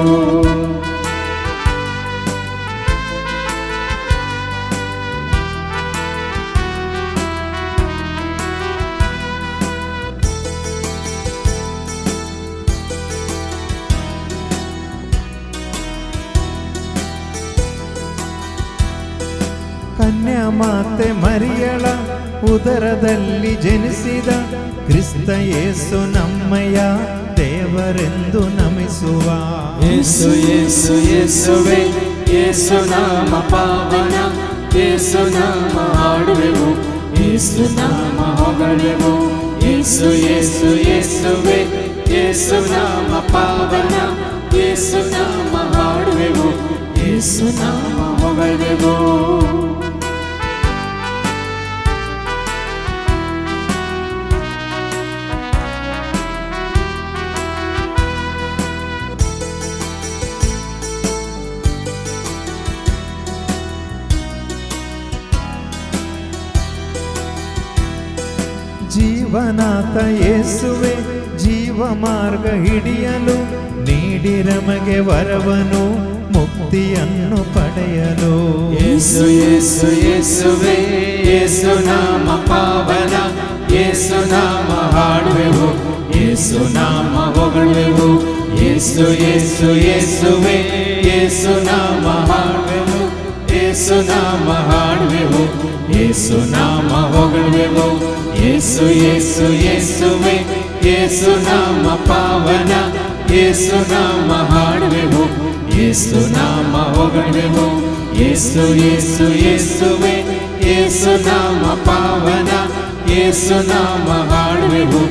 S2: ಕನ್ಯಾ ಮಾತೆ ಮರಿಯಳ ಉದರದಲ್ಲಿ ಜನಿಸಿದ ಕ್ರಿಸ್ತ ಯೇಸು ನಮ್ಮಯ್ಯ ದೇವರೆಂದು ನಮಿಸುವ.
S4: ಯೇಸು ಯೇಸು ಯೇಸುವೆ, ಯೇಸು ನಾಮ ಪಾವನ, ಯೇಸು ನಾಮ ಹಾಡುವೆವು, ಯೇಸು ನಾಮ ಹೊಗಳುವೆವು. ಯೇಸು ಯೇಸು ಯೇಸುವೆ, ಯೇಸು ನಾಮ ಪಾವನ, ಯೇಸು ನಾಮ ಹಾಡುವೆವು, ಯೇಸು ನಾಮ ಹೊಗಳುವೆವು.
S2: ಜೀವನಾಥ ಯೇಸುವೆ, ಜೀವ ಮಾರ್ಗ ಹಿಡಿಯಲು ನೀಡಿರಮಗೆ ವರವನು, ಮುಕ್ತಿಯನ್ನು ಪಡೆಯಲು.
S4: ಯೇಸು ಯೇಸು ಯೇಸುವೆ, ಯೇಸು ನಾಮ ಪಾವನ, ಯೇಸು ನಾಮ ಹಾಡುವೆವು, ಯೇಸು ನಾಮ ಹೊಗಳುವೆವು. ಯೇಸು ಯೇಸು ಯೇಸುವೆ, ಯೇಸು ನಾಮ ಹಾಡುವೆವು, ಯೇಸು ನಾಮ ಹಾಡುವೆವು, ಯೇಸು ನಾಮ ಹೊಗಳುವೆವು. ಯೇಸು ಯೇಸು ಯೇಸುವೆ, ಯೇಸು ನಾಮ ಪಾವನ, ಯೇಸು ನಾಮ ಹಾಡುವೆವು, ಯೇಸು ನಾಮ ಹೊಗಳುವೆವು. ಯೇಸು ಯೇಸು ಯೇಸುವೆ, ಯೇಸು ನಾಮ ಪಾವನ, ಯೇಸು ನಾಮ ಹಾಡುವೆವು,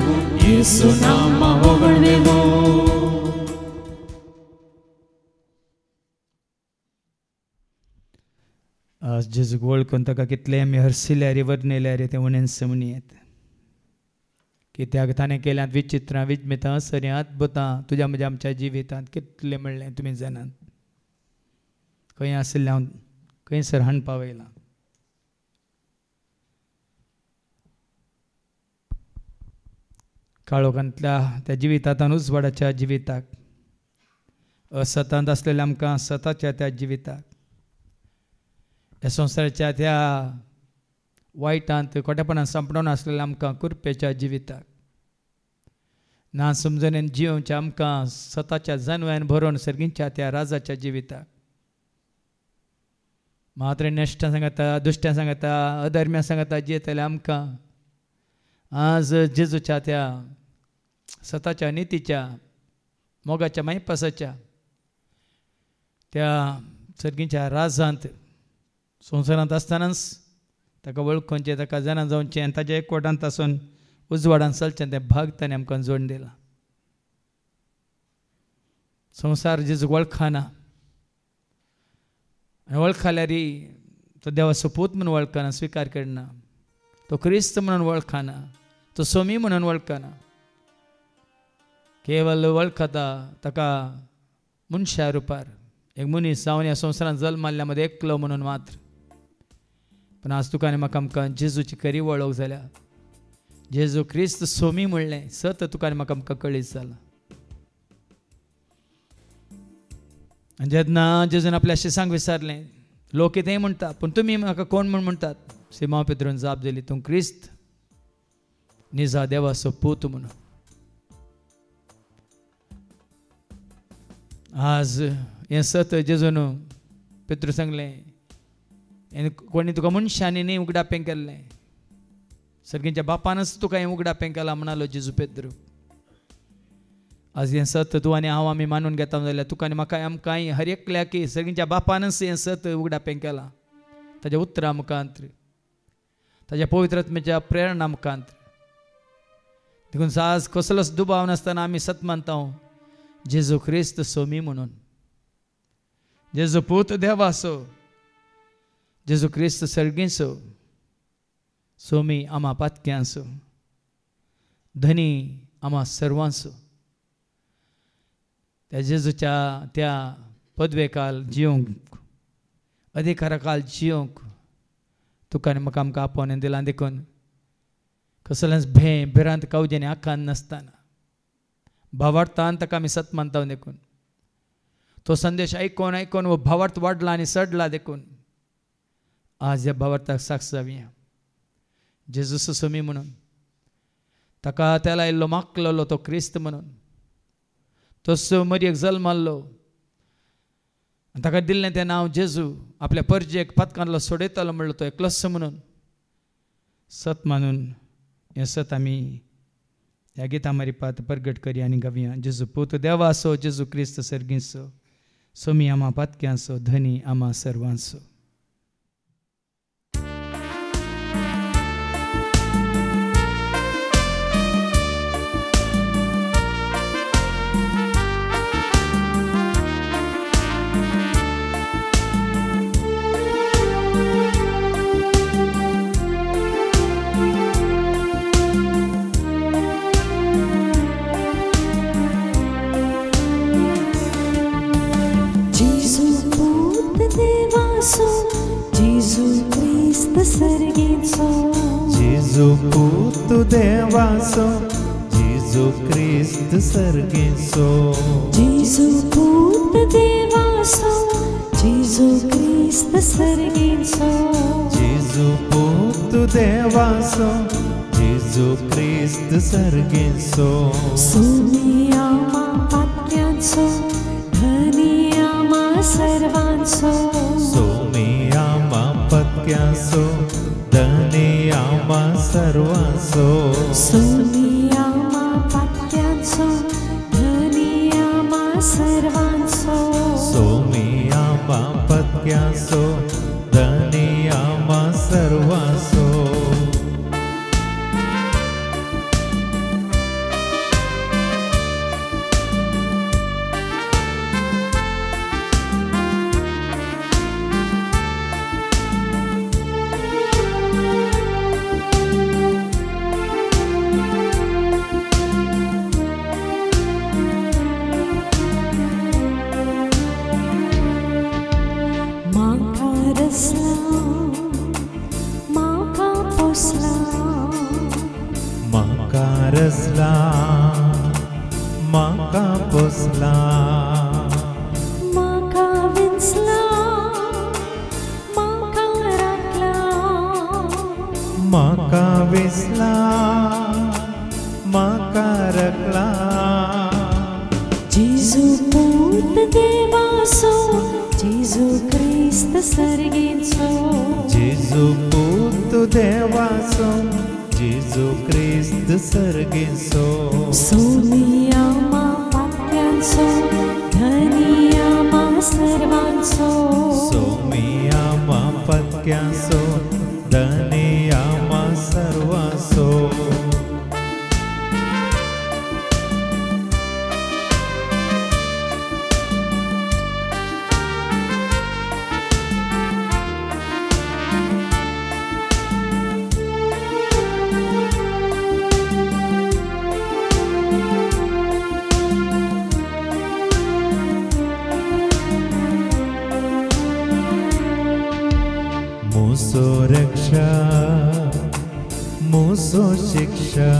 S4: ಯೇಸು ನಾಮ ಹೊಗಳುವೆವು.
S3: आज जेजूक वळखून ताका कितले आमी हरसिल्यार वर्णयल्यार ते उणेन समनियेत. कित्याक ताणें केल्यांत विचित्रां विजमितां सरी अद्भुतां तुज्या म्हज्या आमच्या जिवितांत कितलें म्हणलें तुमी जाणात. खंय आशिल्लें हांव खंयसर हाणपा वयलां. काळोखांतल्या त्या जिवितांत उजवाडाच्या जिविताक, असतांत आसलेल्या आमकां सताच्या त्या जिविताक, ह्या संवसाराच्या त्या वायटांत खोटेपणान सांपडून आसलेल्या आमकां कुरपेच्या जिविताक, ना समजून जिवच्या आमकां सताच्या जानव्यान भरोवन सर्गींच्या त्या राजाच्या जिविताक, मात्र नेश्टां सांगता, दुश्ट्यां सांगता, अधर्म्यां सांगता जियेतल्या आमकां आज जेजूच्या त्या सताच्या नितीच्या मोगाच्या मायपासाच्या त्या सर्गींच्या राजांत संवसारांत आसतनाच ताका वळखूंचें, ताका जाणा जावचें आनी ताच्या एकवटांत आसून उजवाडान चलचें तें भाग ताणें आमकां जोडून दिलां. संवसार जेजूक वळखना आनी वळखल्यारय तो देवाचो पूत म्हणून वळखना, स्विकार करना. तो क्रिस्त म्हणून वळखना, तो सोमी म्हणून वळखना. केवल वळखता ताका मनशा रुपार एक मनीस जावन ह्या संवसारांत जल्म मारल्या मदें एकलो म्हणून मात्र. पण आज तुका आनी म्हाका आमकां जेजूची खरी वळख जाल्या. जेजू क्रिस्त सोमी म्हणलें सत तुका आनी म्हाका आमकां कळीत जाला. आनी जेन्ना जेजून आपल्या शिसांक विचारलें, लोक कितेंय म्हणटा पूण तुमी म्हाका कोण म्हूण म्हणटात? सिमोन पेद्रून जाप दिली, तूं क्रिस्त निजा देवाचो पूत म्हणून. आज हें सत जेजून पेद्रू सांगलें, कोणी तुका मनशांनी न्ही उगडापें केल्लें, सर्गींच्या बापानच तुका हें उगडापें केलां म्हणालो जेजू पेद्रू. आज हें सत तूं आनी हांव आमी मानून घेता जाल्यार तुका आनी म्हाका आमकां हर एकल्याक सर्गींच्या बापानच हें सत उगडापें केलां. ताच्या उतरां मुखांत, ताच्या पवित्र आत्म्याच्या प्रेरणा मुखांत. देखून आज कसलोच दुबाव नासतना आमी सत मानता जेजू क्रिस्त सोमी म्हणून. जेजू पूत देवाचो, जेजू क्रिस्त सर्गीचो सोमी आम्हा पातक्यांचो, धनी आम्हा सर्वांचो. त्या जेजूच्या त्या पदवेकाल जिवंक, अधिकारा काल जिवंक तुका आनी म्हाका आमकां आपोवन दिलां. देखून कसलेंच भिरांत कावजेने आखान नासतना भावार्थान ताका आमी सत मानता देखून तो संदेश ऐकून वो भावार्थ वाडला आनी चडला देखून आज ह्या भावार्थाक साक्ष जावया जेजूस समी म्हणून ताका त्याला इल्लो मागलेलो तो क्रिस्त म्हणून तो मरयेक जल्माल्लो ताका दिल्लें तें नांव जेजू आपल्या परजेक पथकांतलो सोडयतालो म्हणलो तो एकलोच म्हणून सत मानून हें सत आमी ह्या गिता मारिपात प्रगट करया आनी गावया जेजू पूत देवा असो जेजू क्रिस्त सर्गीसो सोमी आमा पातक्यांसो धनी आमा सर्वांसो
S2: Gesù puto devaso, Gesù Cristo sergenso.
S1: Gesù puto devaso, Gesù Cristo sergenso.
S2: Gesù puto devaso, Gesù Cristo sergenso.
S1: Sumi ama patyanso, dhani ama sarvanso.
S2: Sumi ama patyanso, dhani ama sarvanso.
S1: Sumi ama patyanso, dhani ama sarvanso.
S2: Sumi ama patyanso, dhani ama sarvanso. Rosla, Maka posla,
S1: Maka winsla, Maka rakla,
S2: Maka visla, Maka rakla.
S1: Gesù put devaso, Gesù Cristo sergenso.
S2: Gesù puto devaso, Gesù Cristo sergenso.
S1: Sumi ama patyanso, dhani ama sarvanso.
S2: Sumi ama patyanso, dhani ama sarvanso. Muso raksha, muso shiksha,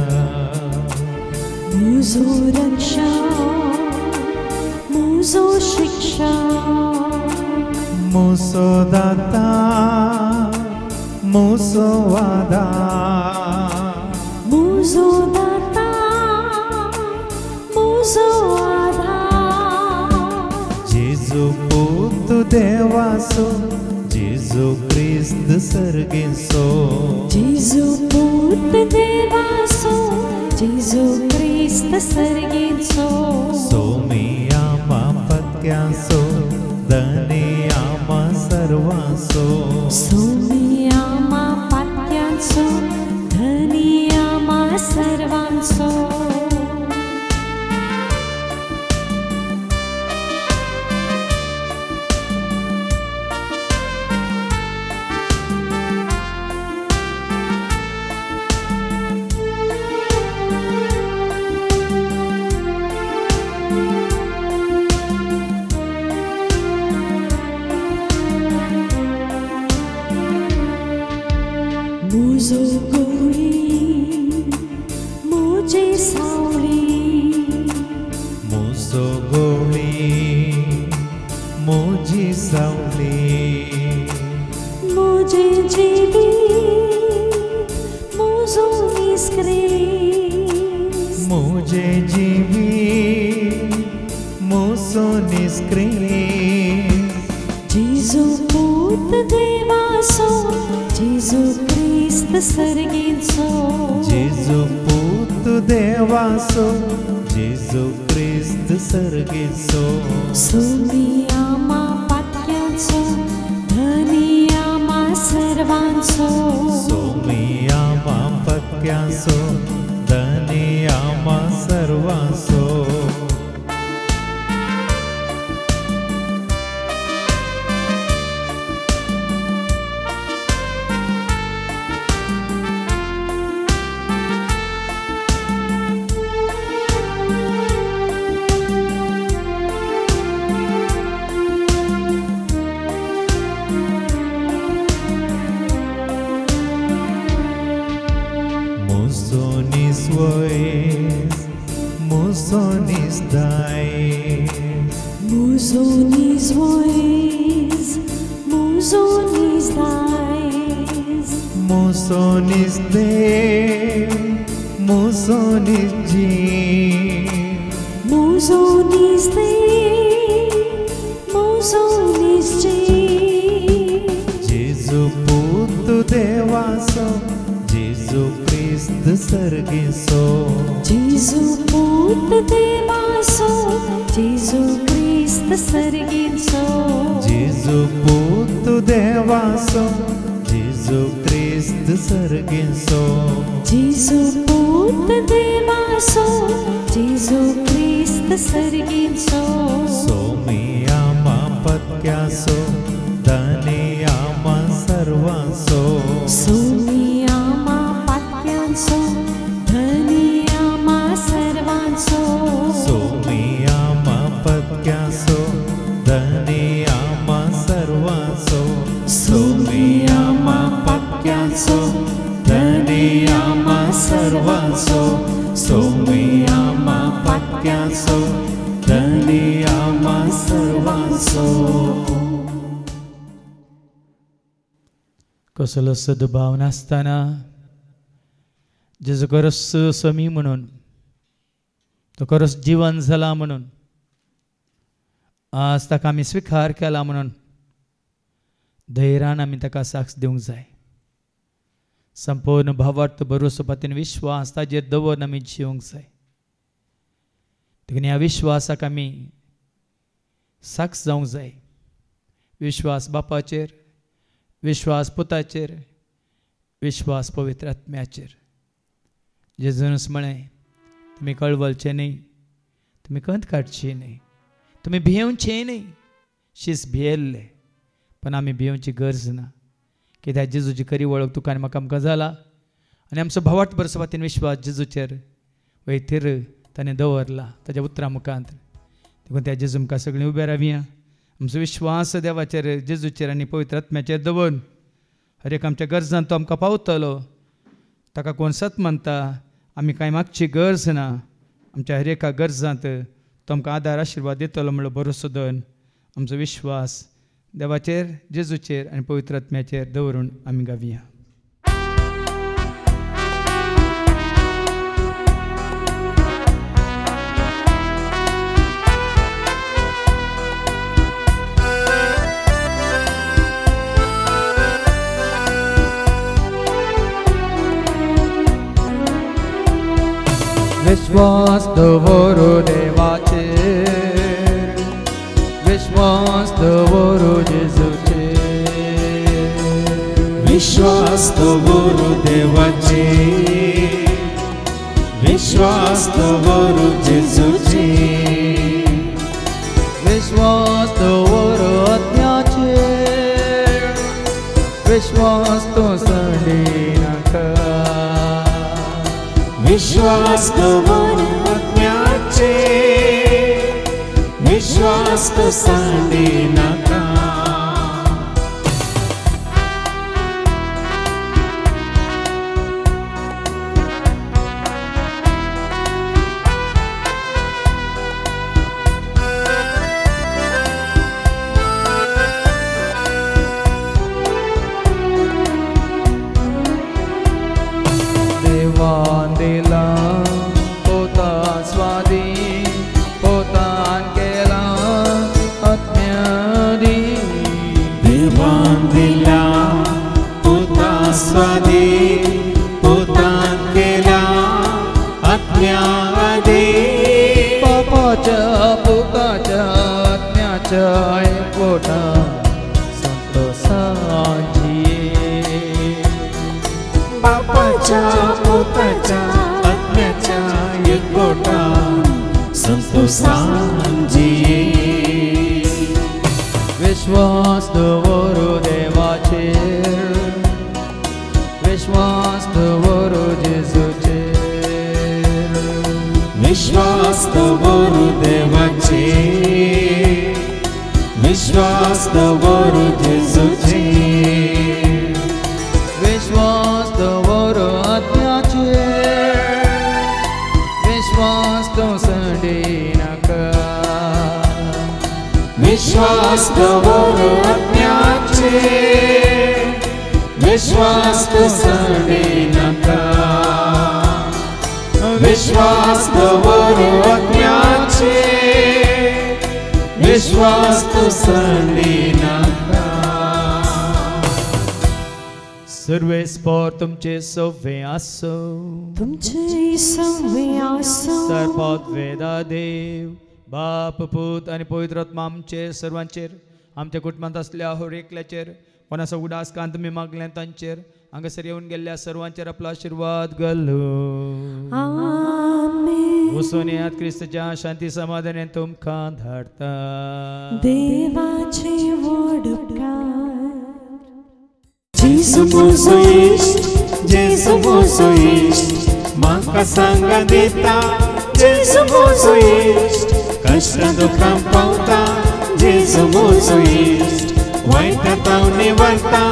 S1: Muzo raksha, muzo shiksha,
S2: muso data, muso vada.
S1: muzo data, muzo adha.
S2: Gesù puto devaso, Gesù Cristo sergenso.
S1: Gesù put devaso, Gesù Cristo sergenso.
S2: Sumi ama patyanso, dhani ama sarvanso.
S1: Sumi ama patyanso, dhani ama sarvanso. Muzo gori,
S2: सावली
S1: मुझे जीवी मुझो निस्क्रेस
S2: मुझे जीवी मुसो निस्क्रेस
S1: जीजू पूत देवासो जीजू क्रिस्त सर्गींसो
S2: जेजू पूत देवासो जेजू क्रिस्त सर्गीसो
S1: सुमियामा पात्यांसो धनियामा सर्वांसो
S2: सोमियामा पत्यासो धनियामा सर्वासो Musonis voice, musonis dies,
S1: Muzonis voice, muzonis dies,
S2: musonis de, musonis ji,
S1: muzonis de, muzonis je.
S2: Jesu putu devaso, Jesu Christ sargiso,
S1: Jesu put devaso, Jesu Christ sarginso,
S2: Jesu putu devaso, Jesu Christ sargiso.
S1: Jesu put devaso, Jesu Christ sarginso.
S2: सोमियामा पत्यासो धनियामा सर्वासो
S1: Sumiyama patyanso, dhaniyama sarvanso.
S2: सोमियामा पत्यासो धनियामा सर्वासो सोमियामा पत्यासो धनियामा सर्वासो सोमियामा पत्यासो धनियामा सर्वासो
S3: कसलो सद्भाव नासतना Jeju खरोच समी म्हणून तो खरोच जीवन जाला म्हणून आज ताका आमी स्विकार केला म्हणून धैर्यान आमी ताका साक्ष दिवंक जाय संपूर्ण भावार्थ भरोसो पातीन विश्वास ताजेर दवरून आमी जिवंक जाय देखून ह्या विश्वासाक आमी साक्ष जावंक जाय विश्वास बापाचेर विश्वास पुताचेर विश्वास पवित्र आत्म्याचेर जेजूनच म्हळें तुमी कळवळचे न्ही तुमी कंत काडची न्ही तुमी भियेवचें न्ही शीस भियेल्ले पण आमी भियोवची गरज ना कित्याक जेजूची खरी वळख तुका आनी म्हाका आमकां जाला आनी आमचो भावार्थ भरोसो पातीन विश्वास जेजूचेर वयतीर ताणें दवरला ताच्या उतरां मुखांत देखून त्या जेजू आमकां सगळीं उबें रावया आमचो विश्वास देवाचेर जेजूचेर आनी पवित्र आत्म्याचेर दवरून हर एक आमच्या गरजांत तो आमकां पावतलो ताका कोण सत म्हणटा आमी कांय मागची गरज ना आमच्या हर एका गरजांत तो आमकां आदार आशिर्वाद दितलो म्हणलो भरोसो दवन आमचो विश्वास देवाचेर जेजूचेर आनी पवित्र आत्म्याचेर दवरून आमी गावया
S4: विश्वास दवरो देवाचेर विश्वास दवरो जेजूचेर
S2: विश्वास दवरो देवाचेर विश्वास दवरो जेजूचेर
S4: विश्वास दवरो आत्म्याचेर विश्वास तो सडिनाका
S2: विश्वास दवरो आत्म्याचेर विश्वास तो सांडिनाका स्वाधीन पोतान केला आत्म्याआधी
S4: पापाच्या पुकाच्या आत्म्याच्या एकवटा संतोषाची
S2: बापाच्या पोताच्या आत्म्याच्या एकवटा संतोषांची
S4: विश्वास दवरो देवाचेर विश्वास दवरो जेजूचेर
S2: विश्वास दवरू देवाचे विश्वास दवरू जेजूचे
S4: विश्वास दवरो आत्म्याचेर विश्वास तो संडेनाका
S2: विश्वास दवरू आत्म्याचे विश्वास तो संडेनाका विश्वास दवरू आत्म्याचे विश्वास तो संडेनाका
S3: सर्वे स्पोर तुमचे सव्वे आसो
S1: तुमचे सव्वे आसो
S3: सर्पात वेदा देव बाप पूत आणि पवित्र आत्मा आमचे सर्वांचेर आमच्या कुटुंबात असल्या होर एकल्याचेर कोणाचा उदास कांत मी मागल्या तांचेर हांगासर येऊन गेल्ल्या सर्वांचेर आपलो आशीर्वाद घालो
S1: आमेन
S3: वचून येयात क्रिस्ताच्या शांती समाधानान तुमकां धाडटा
S1: देवाचे व्हड उपकार
S2: जेसू मोजो इश्ट जेसू मोजो इश्ट म्हाका सांगा दिता जेसू मोजो इश्ट कष्ट दुखां पावता जेसू मोजो इश्ट वायटांतां निवडटा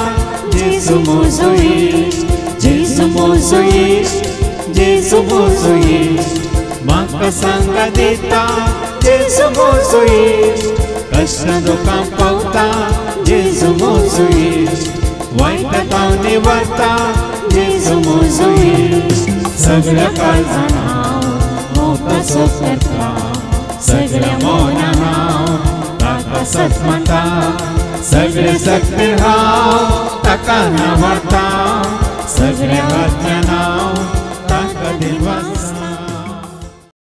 S2: जेसू मोजो इश्ट जेसू मोजो इश्ट जेसू मोजो इश्ट म्हाका सांगा दिता जेसू मोजो इश्ट कष्ट दुखां पावता जेसू मोजो इश्ट वायटांतां निवडटा जेसू मोजो इश्ट सगळ्या काळजान हांव मोगाचो करता सगळ्या मौनान हांव ताका सत म्हणटा सगळे सक्तीन हांव ताका नावाडटा